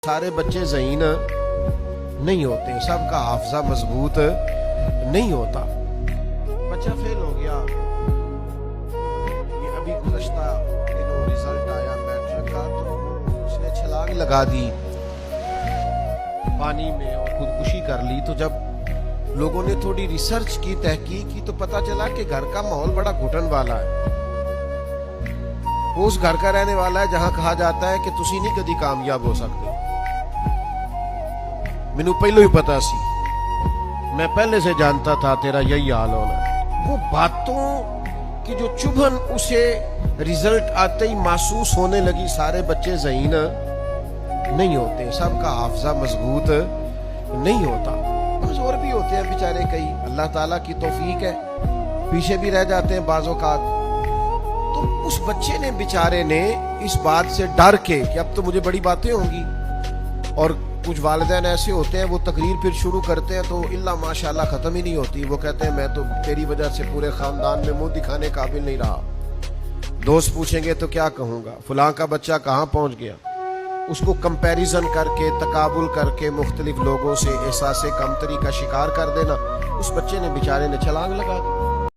سارے بچے ذہین نہیں ہوتے, سب کا حافظہ مضبوط نہیں ہوتا. بچہ فیل ہو گیا, یہ ابھی گزشتہ دنوں رزلٹ آیا میٹرک کا, تو اس نے چھلانگ لگا دی پانی میں اور خودکشی کر لی. تو جب لوگوں نے تھوڑی ریسرچ کی, تحقیق کی, تو پتا چلا کہ گھر کا ماحول بڑا گھٹن والا ہے. وہ اس گھر کا رہنے والا ہے جہاں کہا جاتا ہے کہ تسی نہیں کدی کامیاب ہو سکتے. مینوں پہلو ہی پتا سی, میں پہلے سے جانتا تھا تیرا یہی حال ہونا. وہ باتوں کی جو چبھن اسے رزلٹ آتے ہی محسوس ہونے لگی. سارے بچے ذہین نہیں ہوتے, سب کا حافظہ مضبوط نہیں ہوتا. کمزور بھی ہوتے ہیں بیچارے کئی, اللہ تعالیٰ کی توفیق ہے, پیچھے بھی رہ جاتے ہیں بعض اوقات. تو اس بچے نے بیچارے نے اس بات سے ڈر کے کہ اب تو مجھے بڑی باتیں ہوں گی, اور کچھ والدین ایسے ہوتے ہیں وہ تقریر پھر شروع کرتے ہیں تو اللہ ماشاءاللہ ختم ہی نہیں ہوتی. وہ کہتے ہیں میں تو تیری وجہ سے پورے خاندان میں منہ دکھانے قابل نہیں رہا. دوست پوچھیں گے تو کیا کہوں گا, فلاں کا بچہ کہاں پہنچ گیا. اس کو کمپیریزن کر کے, تقابل کر کے مختلف لوگوں سے احساس کمتری کا شکار کر دینا. اس بچے نے بیچارے نے چھلانگ لگا دی.